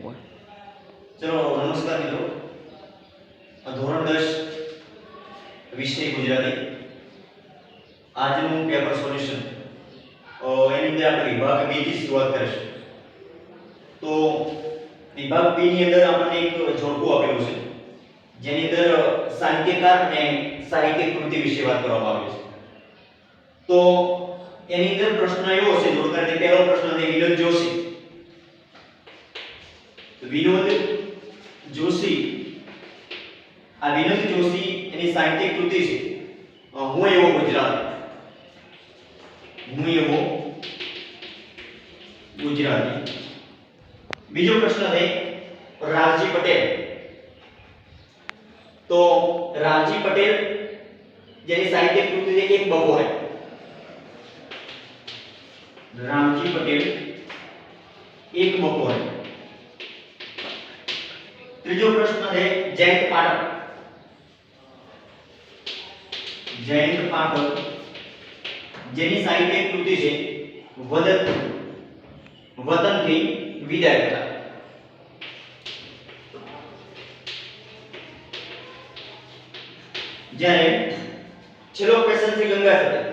હોય. ચલો નમસ્કાર મિત્રો, ધોરણ 10 વિષય ગુજરાતી આજનું પેપર સોલ્યુશન એની અંદર આપણે વિભાગ B થી શરૂઆત કરીશું. તો વિભાગ B ની અંદર આપણને એક જોડકું આપેલું છે જેની અંદર સાહિત્યકાર અને સાહિત્યિક કૃતિ વિશે વાત કરવામાં આવી છે. તો એની અંદર પ્રશ્ન એવો છે, જોડકાની પહેલો પ્રશ્ન છે વિનોદ જોશી. વિનોદ જોશી, આ વિનોદ જોશી એની સાહિત્યિક કૃતિ છે હું એવો ગુજરાત. હું એવો ગુજરાતી. બીજો પ્રશ્ન છે રાવજી પટેલ. તો રાવજી પટેલ જેની સાહિત્યિક કૃતિ છે એક બપોરે. રામજી પટેલ એક બપોરે. ત્રીજો પ્રશ્ન છે જયંત પાઠક. જયંત પાઠક જેની સાહિત્યિક કૃતિ છે વતનથી વિદાય થતા. જ્યારે છેલ્લો ક્વેશ્ચન છે ગંગા સતી.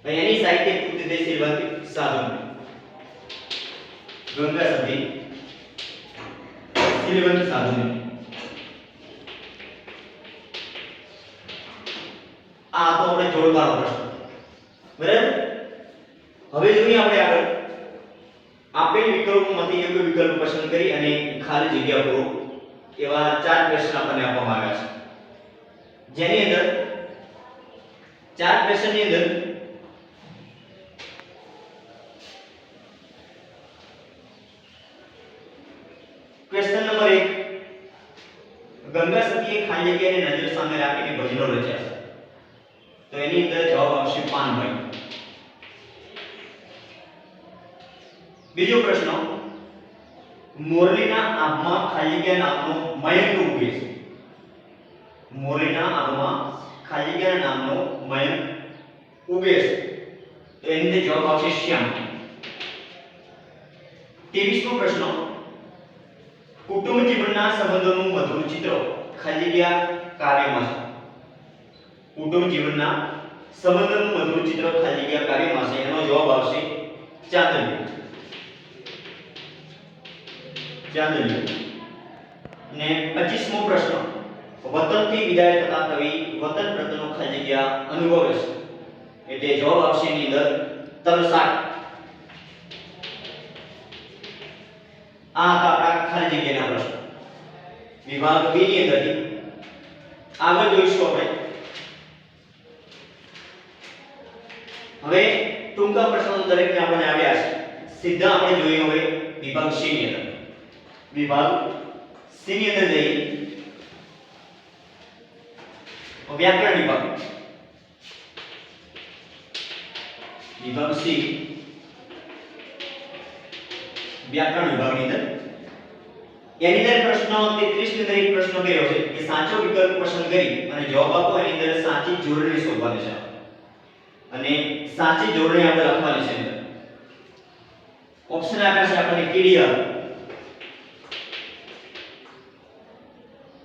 એની સાહિત્યિક કૃતિ છે શીલવંતી સાધુની. ગંગા સતી શીલવંતી સાધુની. આ તો આપણે જોડવાનો પ્રશ્ન, બરાબર. હવે જોઈએ આપણે આગળ આપેલ વિકલ્પોમાંથી એક વિકલ્પ પસંદ કરી અને ખાલી જગ્યા પૂરો એવા 4 પ્રશ્ન આપણને આપવામાં આવ્યા છે, જેની અંદર 4 પ્રશ્નની અંદર ક્વેશ્ચન નંબર 1, ગંગા સતીએ ખાલી જગ્યાને નજર સામે રાખીને ભજનો રચ્યા છે. તો એની અંદર જવાબ આવશે પાનભાઈ. બીજો પ્રશ્ન, મોરલીના આભમાં ખાલી જગ્યા નામનો મયંક ઉગે છે. મોરલીના આભમાં ખાલી જગ્યા નામનો મયંક ઉગે છે. તો એની અંદર જવાબ આવશે શ્યામ. 23મો પ્રશ્ન, કુટુંબ જીવનના સંબંધોનું મધુર ચિત્ર ખાલી જગ્યા કાવ્યમાં છે. કુટુંબ જીવનના સંબંધોનું મધુર ચિત્ર ખાલી જગ્યા કાવ્યમાં છે. એનો જવાબ આવશે ચાંદલિયું. ચાંદલિયું. ને 25મો પ્રશ્ન, વતનથી વિદાય થતા કવિ વતન પ્રત્યેનો ખાલી જગ્યા અનુભવે છે. એટલે જવાબ આવશે એની અંદર તલસાટ. આ હતા આપણા ખાલી જગ્યાના પ્રશ્નો વિભાગ B ની અંદરથી. આગળ જોઈશું આપણે. હવે ટૂંકા પ્રશ્નો દરેકને આપણને આવ્યા છે. સીધા આપણે જોઈએ હવે વિભાગ C ની અંદર. વિભાગ C ની અંદર જઈએ વ્યાકરણ વિભાગ. વિભાગ C વ્યાકરણ વિભાગની અંદર એની અંદર પ્રશ્ન 33 ની અંદર એક પ્રશ્ન કર્યો છે કે સાચો વિકલ્પ પસંદ કરી અને જવાબ આપો. એની અંદર સાચી જોડણી શોધવાની છે અને સાચી જોડણી આપણે લખવાની છે. ઓપ્શન આપ્યા છે આપણને કીડિયા.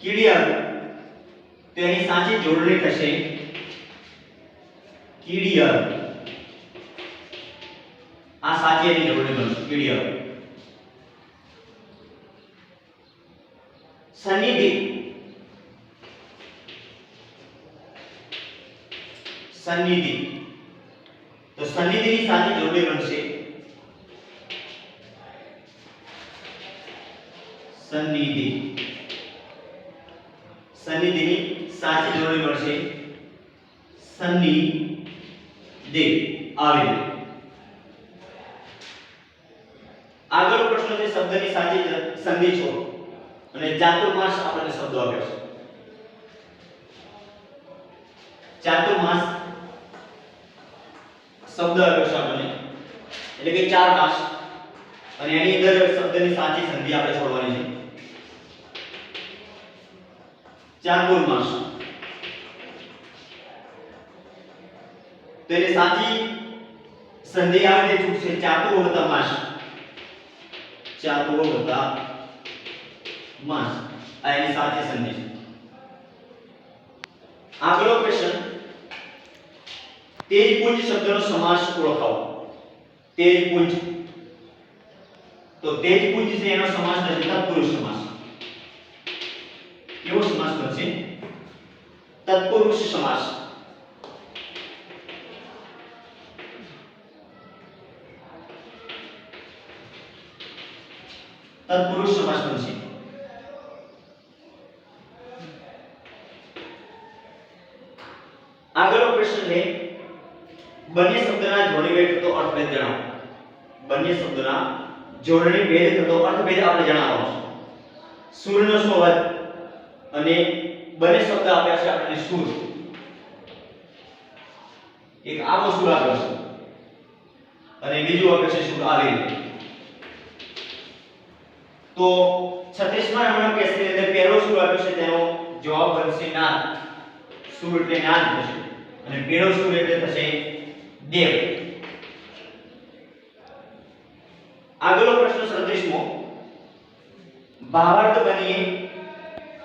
કીડિયા તો એની સાચી જોડણી થશે કીડિયા. આ સાચી એની જોડણી બનશે કીડિયા. સનિધિ. સનિધિ તો સનિધિની સાચી જોડણી બનશે સનિધિ. સનિધિની સાચી જોડણી મળશે સનિધિ. આવી આગળનો પ્રશ્ન છે શબ્દની સાચી સંધિ છોડો અને ચાતુર્માસ આપણને શબ્દો આપ્યો છે. ચાતુર્માસ શબ્દ આપ્યો છે આપણને, એટલે કે 4 માસ, અને એની અંદર શબ્દની સાચી સંધિ આપણે છોડવાની છે. ચાતુર્માસ તો એની સાચી સંધિ આવે તે છૂટશે ચાતુ વત્તા માસ. ચાતુઓ વત્તા માસ આ એની સાચી સંધિ છે. આગળનો ક્વેશ્ચન તેજપુંજ શબ્દનો સમાસ ઓળખાવો. તેજપુંજ તો તેજપુંજ છે એનો સમાસ થશે તત્પુરુષ સમાસ. કેવો સમાસ બનશે? તત્પુરુષ સમાસ. તત્પુરુષ સમાસ બનશે. આગળનો પ્રશ્ન છે બંને શબ્દના જોડણી ભેદ થતો અર્થભેદ જણાવો. બંને શબ્દના જોડણી ભેદ થતો અર્થભેદ આપણે જણાવવાનો છે. સૂરનો સ્વર અને બંને શબ્દ આપ્યા છે આપણને સૂર. એક આવો સૂર આપ્યો છે અને બીજું આપ્યું છે સૂર આવી રીતે. તો 36મા નંબરના ક્વેશ્ચનની અંદર પહેલો સૂર આપ્યો છે તેનો જવાબ બનશે નાદ. સૂર એટલે નાદ થશે અને પેલો સૂર એટલે થશે દેવ. આગળનો પ્રશ્ન 37મો ભાવાર્થ બનીએ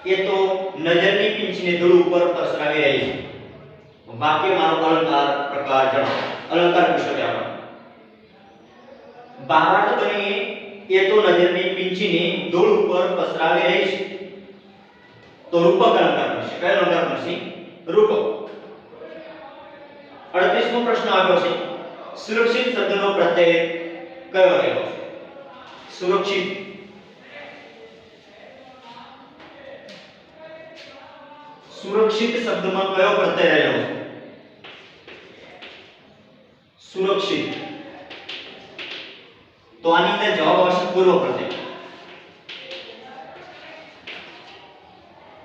એ તો નજરની પીંછને ધૂળ ઉપર પસરાવી રહી છે. વાક્યમાંનો અલંકાર પ્રકાર જણાવો. અલંકાર પૂછો આપણે. ભાવાર્થ બનીએ એ તો નજરની પીંછને ધૂળ ઉપર પસરાવી રહી છે. તો રૂપક અલંકાર બનશે. કયો અલંકાર બનશે? રૂપક. 38મો પ્રશ્ન આવ્યો છે સુરક્ષિત શબ્દનો પ્રત્યય કયો રહેલો છે? સુરક્ષિત. સુરક્ષિત શબ્દમાં કયો પ્રત્યય રહેલો છે? સુરક્ષિત. તો આની અંદર જવાબ આવશે પૂર્વ પ્રત્યય.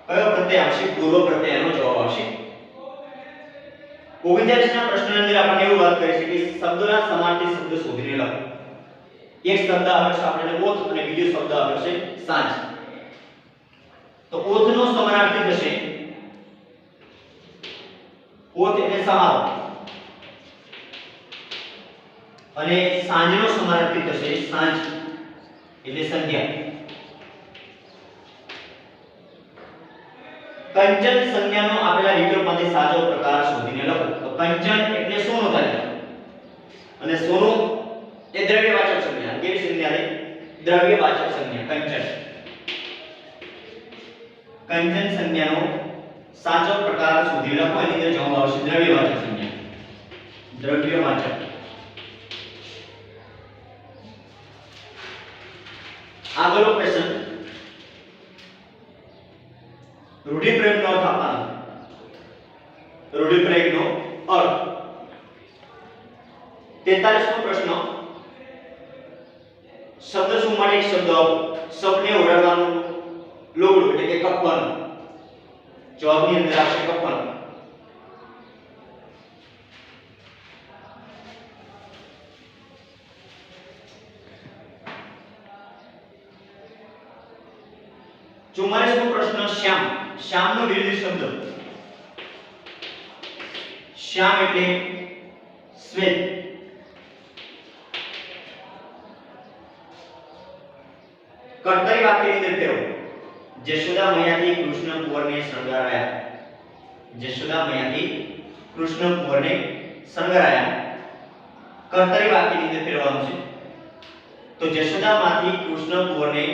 કયો પ્રત્યય આવશે? પૂર્વ પ્રત્યયનો જવાબ આવશે. 39ના પ્રશ્નની અંદર આપણે એવું વાત કરી છે કે શબ્દોના સમાર્થી શબ્દ શોધીને લખો. એક શબ્દ આવ્યો છે આપણને ઓથ અને બીજો શબ્દ આવ્યો છે સાંજ. તો ઓથનો સમાનાર્થી થશે ઓથ એટલે સહારો અને સાંજનો સમાનાર્થી થશે સાંજ એટલે સંધ્યા. કંચન સંજ્ઞાનો આપેલા વિકલ્પમાંથી સાચો પ્રકાર શોધીને લખો. તો કંચન એટલે સોનું થાય અને સોનું એ દ્રવ્યવાચક સંજ્ઞા. કેવી સંજ્ઞા છે? દ્રવ્યવાચક સંજ્ઞા કંચન. કંચન સંજ્ઞાનો સાચો પ્રકાર શોધી લખો. એની અંદર જવાબ આવશે દ્રવ્યવાચક સંજ્ઞા. દ્રવ્યવાચક. આગળનો ક્વેશ્ચન રૂઢિપ્રયોગનો અર્થ આપવાનો. રૂઢિપ્રયોગનો અર્થ. 43મો પ્રશ્ન શબ્દ શું માટે એક શબ્દ શબ્દને ઓળખવાનું લોગડું એટલે કે કપ્પન. જવાબની અંદર આવશે કપ્પન. ચુમ્માલીસમો પ્રશ્ન શ્યામ. શ્યામનો વિરુદ્ધ શબ્દ. શ્યામ એટલે શ્વેત. કર્તરી વાક્યની અંદર ફેરવો. જશોદા મૈયાથી કૃષ્ણ કુંવરને શણગારાયા. જશોદા મૈયાથી કૃષ્ણ કુંવરને શણગારાયા. કર્તરી વાક્યની અંદર ફેરવવાનું છે. તો જશોદા માથી કૃષ્ણ કુંવરને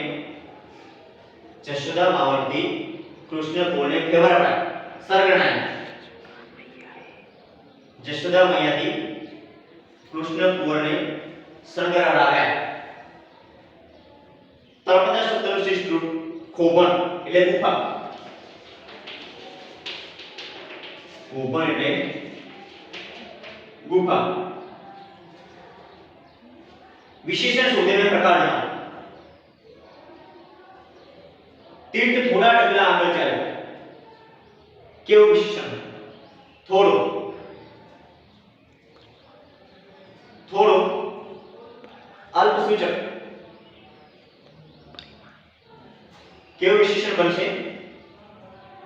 જશોદા માવરથી કૃષ્ણ કુંવરને ફેવરાયા સરગણાયા. જશોદા મૈયાથી કૃષ્ણ કુંવરને શણગારાયા. તળપદા શબ્દનું શિષ્ટ રૂપ ખોભણ એટલે ગુફા. ખોભણ એટલે ગુફા. વિશેષણ શોધીને પ્રકાર જણાવો. તીર્થ થોડા ડગલા આગળ ચાલ્યો. કેવું વિશેષણ? થોડો. થોડો અલ્પ સૂચક. કેવું વિશેષણ બનશે?